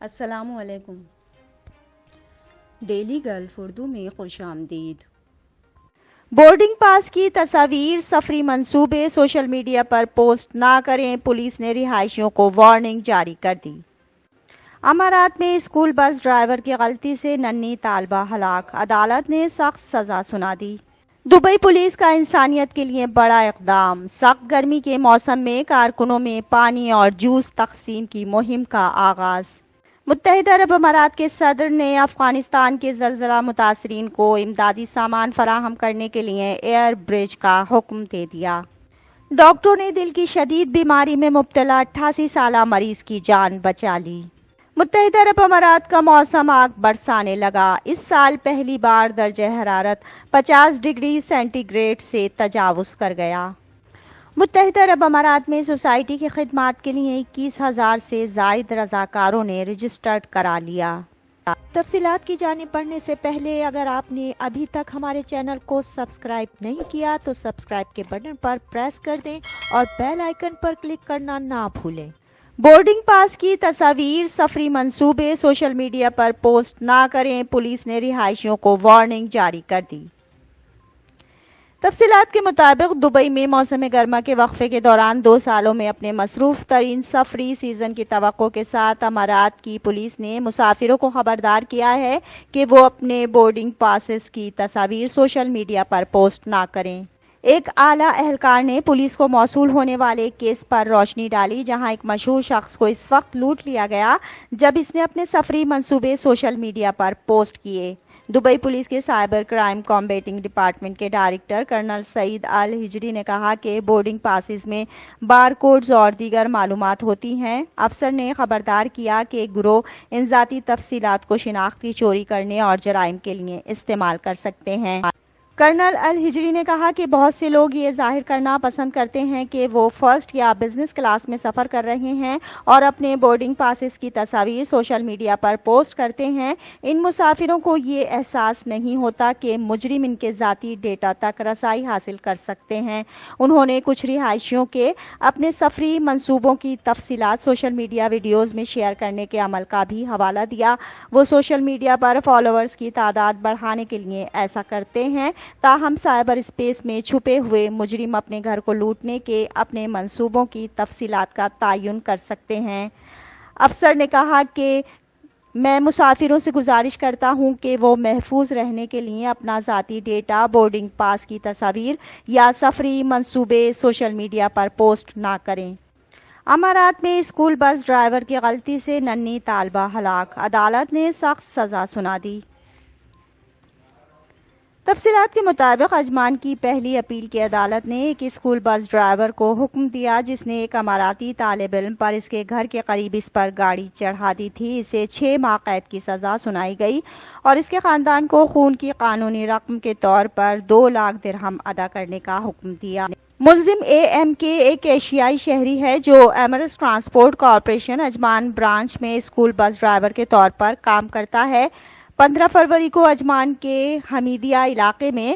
السلام علیکم۔ Daily golf Urdu میں خوش آمدید۔ بورڈنگ پاس کی تصاویر، سفری منصوبے سوشل میڈیا پر پوسٹ نہ کریں، پولیس نے رہائشیوں کو وارننگ جاری کر دی۔ امارات میں اسکول بس ڈرائیور کی غلطی سے ننھی طالبہ ہلاک، عدالت نے سخت سزا سنا دی۔ دبئی پولیس کا انسانیت کے لیے بڑا اقدام، سخت گرمی کے موسم میں کارکنوں میں پانی اور جوس تقسیم کی مہم کا آغاز۔ متحدہ عرب امارات کے صدر نے افغانستان کے زلزلہ متاثرین کو امدادی سامان فراہم کرنے کے لیے ایئر برج کا حکم دے دیا۔ ڈاکٹروں نے دل کی شدید بیماری میں مبتلا 88 سالہ مریض کی جان بچا لی۔ متحدہ عرب امارات کا موسم آگ برسانے لگا، اس سال پہلی بار درجہ حرارت 50 ڈگری سینٹی گریڈ سے تجاوز کر گیا۔ متحدہ عرب امارات میں سوسائٹی کی خدمات کے لیے 21,000 سے زائد رضاکاروں نے رجسٹرڈ کرا لیا۔ تفصیلات کی جانب بڑھنے سے پہلے اگر آپ نے ابھی تک ہمارے چینل کو سبسکرائب نہیں کیا تو سبسکرائب کے بٹن پر پریس کر دیں اور بیل آئیکن پر کلک کرنا نہ بھولیں۔ بورڈنگ پاس کی تصاویر، سفری منصوبے سوشل میڈیا پر پوسٹ نہ کریں، پولیس نے رہائشیوں کو وارننگ جاری کر دی۔ تفصیلات کے مطابق دبئی میں موسم گرما کے وقفے کے دوران 2 سالوں میں اپنے مصروف ترین سفری سیزن کی توقع کے ساتھ امارات کی پولیس نے مسافروں کو خبردار کیا ہے کہ وہ اپنے بورڈنگ پاسز کی تصاویر سوشل میڈیا پر پوسٹ نہ کریں۔ ایک اعلیٰ اہلکار نے پولیس کو موصول ہونے والے ایک کیس پر روشنی ڈالی جہاں ایک مشہور شخص کو اس وقت لوٹ لیا گیا جب اس نے اپنے سفری منصوبے سوشل میڈیا پر پوسٹ کیے۔ دبئی پولیس کے سائبر کرائم کمبیٹنگ ڈپارٹمنٹ کے ڈائریکٹر کرنل سعید الحجری نے کہا کہ بورڈنگ پاسز میں بار کوڈز اور دیگر معلومات ہوتی ہیں۔ افسر نے خبردار کیا کہ ایک گروہ ان ذاتی تفصیلات کو شناخت کی چوری کرنے اور جرائم کے لیے استعمال کر سکتے ہیں۔ کرنل الحجری نے کہا کہ بہت سے لوگ یہ ظاہر کرنا پسند کرتے ہیں کہ وہ فرسٹ یا بزنس کلاس میں سفر کر رہے ہیں اور اپنے بورڈنگ پاسز کی تصاویر سوشل میڈیا پر پوسٹ کرتے ہیں۔ ان مسافروں کو یہ احساس نہیں ہوتا کہ مجرم ان کے ذاتی ڈیٹا تک رسائی حاصل کر سکتے ہیں۔ انہوں نے کچھ رہائشیوں کے اپنے سفری منصوبوں کی تفصیلات سوشل میڈیا ویڈیوز میں شیئر کرنے کے عمل کا بھی حوالہ دیا۔ وہ سوشل میڈیا پر فالوورز کی تعداد بڑھانے کے لیے ایسا کرتے ہیں تاہم سائبر اسپیس میں چھپے ہوئے مجرم اپنے گھر کو لوٹنے کے اپنے منصوبوں کی تفصیلات کا تعین کر سکتے ہیں۔ افسر نے کہا کہ میں مسافروں سے گزارش کرتا ہوں کہ وہ محفوظ رہنے کے لیے اپنا ذاتی ڈیٹا، بورڈنگ پاس کی تصاویر یا سفری منصوبے سوشل میڈیا پر پوسٹ نہ کریں۔ امارات میں اسکول بس ڈرائیور کی غلطی سے ننھی طالبہ ہلاک، عدالت نے سخت سزا سنا دی۔ تفصیلات کے مطابق عجمان کی پہلی اپیل کی عدالت نے ایک اسکول بس ڈرائیور کو حکم دیا جس نے ایک اماراتی طالب علم پر اس کے گھر کے قریب اس پر گاڑی چڑھا دی تھی۔ اسے 6 ماہ قید کی سزا سنائی گئی اور اس کے خاندان کو خون کی قانونی رقم کے طور پر 2 لاکھ درہم ادا کرنے کا حکم دیا۔ ملزم AM کے ایک ایشیائی شہری ہے جو Emirates Transport Corporation Ajman branch میں اسکول بس ڈرائیور کے طور پر کام کرتا ہے۔ 15 فروری کو عجمان کے حمیدیہ علاقے میں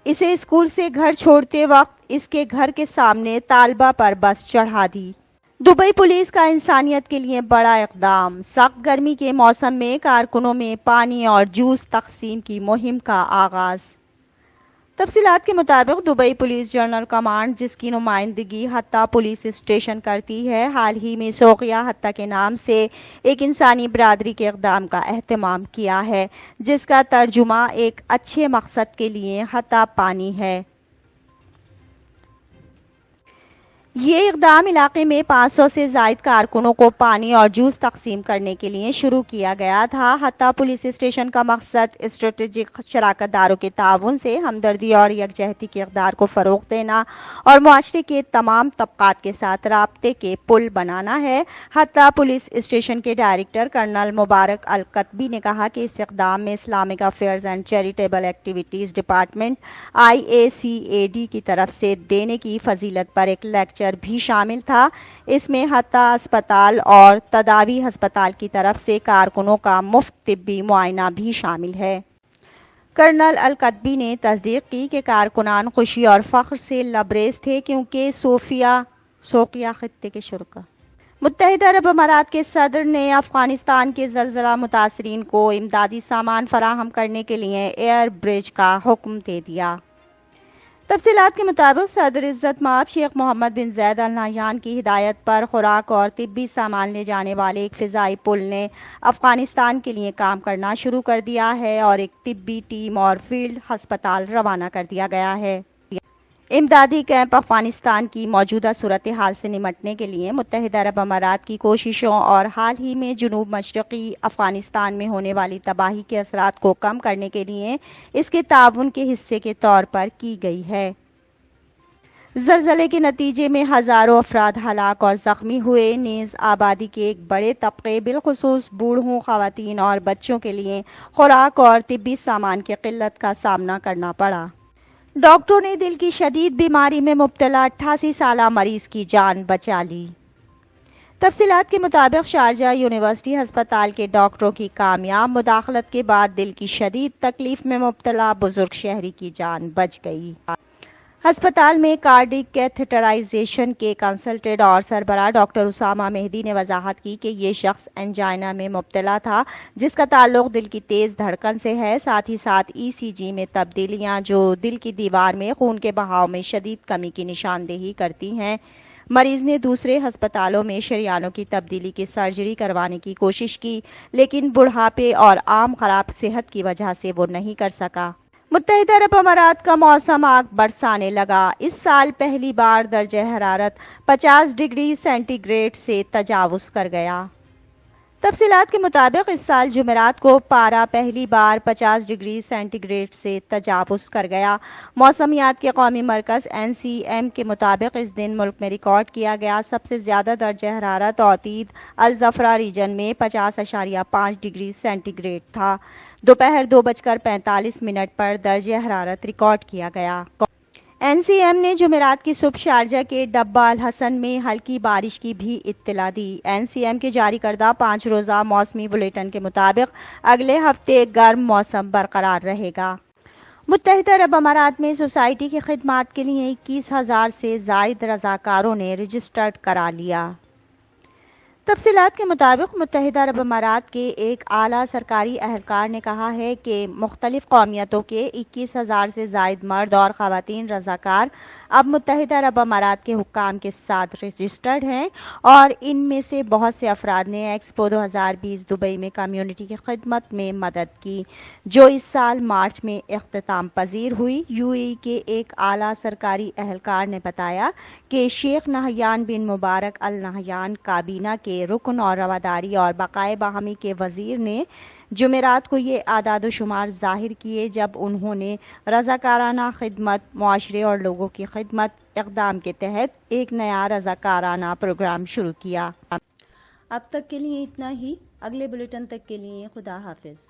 اسے اسکول سے گھر چھوڑتے وقت اس کے گھر کے سامنے طالبہ پر بس چڑھا دی۔ دبئی پولیس کا انسانیت کے لیے بڑا اقدام، سخت گرمی کے موسم میں کارکنوں میں پانی اور جوس تقسیم کی مہم کا آغاز۔ تفصیلات کے مطابق دبئی پولیس جنرل کمانڈ جس کی نمائندگی حتی پولیس اسٹیشن کرتی ہے، حال ہی میں سوقیہ حتی کے نام سے ایک انسانی برادری کے اقدام کا اہتمام کیا ہے جس کا ترجمہ ایک اچھے مقصد کے لیے حتی پانی ہے۔ یہ اقدام علاقے میں 500 سے زائد کارکنوں کو پانی اور جوس تقسیم کرنے کے لیے شروع کیا گیا تھا۔ حتی پولیس اسٹیشن کا مقصد اسٹریٹجک شراکت داروں کے تعاون سے ہمدردی اور یکجہتی کی اقدار کو فروغ دینا اور معاشرے کے تمام طبقات کے ساتھ رابطے کے پل بنانا ہے۔ حتی پولیس اسٹیشن کے ڈائریکٹر کرنل مبارک القطبی نے کہا کہ اس اقدام میں Islamic affairs and charitable activities department IACAD کی طرف سے دینے کی فضیلت پر ایک لیکچر بھی شامل تھا۔ اس میں حتی اسپتال اور تداوی ہسپتال کی طرف سے کارکنوں کا مفت طبی معائنہ بھی شامل ہے۔ کرنل القطبی نے تصدیق کی کہ کارکنان خوشی اور فخر سے لبریز تھے کیونکہ سوقیہ خطے کے شرکا متحدہ عرب امارات کے صدر نے افغانستان کے زلزلہ متاثرین کو امدادی سامان فراہم کرنے کے لیے ایئر برج کا حکم دے دیا۔ تفصیلات کے مطابق صدر عزت مآب شیخ محمد بن زاید ال نہیان کی ہدایت پر خوراک اور طبی سامان لے جانے والے ایک فضائی پل نے افغانستان کے لیے کام کرنا شروع کر دیا ہے اور ایک طبی ٹیم اور فیلڈ ہسپتال روانہ کر دیا گیا ہے۔ امدادی کیمپ افغانستان کی موجودہ صورتحال سے نمٹنے کے لیے متحدہ عرب امارات کی کوششوں اور حال ہی میں جنوب مشرقی افغانستان میں ہونے والی تباہی کے اثرات کو کم کرنے کے لیے اس کے تعاون کے حصے کے طور پر کی گئی ہے۔ زلزلے کے نتیجے میں ہزاروں افراد ہلاک اور زخمی ہوئے، نیز آبادی کے ایک بڑے طبقے بالخصوص بوڑھوں، خواتین اور بچوں کے لیے خوراک اور طبی سامان کی قلت کا سامنا کرنا پڑا۔ ڈاکٹروں نے دل کی شدید بیماری میں مبتلا 88 سالہ مریض کی جان بچا لی۔ تفصیلات کے مطابق شارجہ یونیورسٹی ہسپتال کے ڈاکٹروں کی کامیاب مداخلت کے بعد دل کی شدید تکلیف میں مبتلا بزرگ شہری کی جان بچ گئی۔ ہسپتال میں کارڈک کیتھیٹرائزیشن کے کنسلٹنٹ اور سربراہ ڈاکٹر اسامہ مہدی نے وضاحت کی کہ یہ شخص انجائنا میں مبتلا تھا، جس کا تعلق دل کی تیز دھڑکن سے ہے، ساتھ ہی ساتھ ECG میں تبدیلیاں جو دل کی دیوار میں خون کے بہاؤ میں شدید کمی کی نشاندہی کرتی ہیں۔ مریض نے دوسرے ہسپتالوں میں شریانوں کی تبدیلی کی سرجری کروانے کی کوشش کی، لیکن بڑھاپے اور عام خراب صحت کی وجہ سے وہ نہیں کر سکا۔ متحدہ عرب امارات کا موسم آگ برسانے لگا۔ اس سال پہلی بار درجہ حرارت 50 ڈگری سینٹی گریڈ سے تجاوز کر گیا۔ تفصیلات کے مطابق اس سال جمعرات کو پارہ پہلی بار 50 ڈگری سینٹی گریڈ سے تجاوز کر گیا۔ موسمیات کے قومی مرکز NCM کے مطابق اس دن ملک میں ریکارڈ کیا گیا سب سے زیادہ درجہ حرارت اوتید الزفرا ریجن میں 50.5 ڈگری سینٹی گریڈ تھا۔ دوپہر 2:45 پر درجہ حرارت ریکارڈ کیا گیا۔ NCM نے جمعرات کی صبح شارجہ کے ڈبہ الحسن میں ہلکی بارش کی بھی اطلاع دی۔ NCM کے جاری کردہ 5 روزہ موسمی بلیٹن کے مطابق اگلے ہفتے گرم موسم برقرار رہے گا۔ متحدہ عرب امارات میں سوسائٹی کی خدمات کے لیے 21,000 سے زائد رضاکاروں نے رجسٹرڈ کرا لیا۔ تفصیلات کے مطابق متحدہ عرب امارات کے ایک اعلیٰ سرکاری اہلکار نے کہا ہے کہ مختلف قومیتوں کے 21,000 سے زائد مرد اور خواتین رضاکار اب متحدہ عرب امارات کے حکام کے ساتھ رجسٹرڈ ہیں، اور ان میں سے بہت سے افراد نے ایکسپو 2020 دبئی میں کمیونٹی کی خدمت میں مدد کی، جو اس سال مارچ میں اختتام پذیر ہوئی۔ UAE کے ایک اعلیٰ سرکاری اہلکار نے بتایا کہ شیخ نہیان بن مبارک ال نہیان کابینہ کے رکن اور رواداری اور بقائے باہمی کے وزیر نے جمعرات کو یہ اعداد و شمار ظاہر کیے جب انہوں نے رضاکارانہ خدمت، معاشرے اور لوگوں کی خدمت اقدام کے تحت ایک نیا رضاکارانہ پروگرام شروع کیا۔ اب تک کے لیے اتنا ہی، اگلے بلیٹن تک کے لیے خدا حافظ۔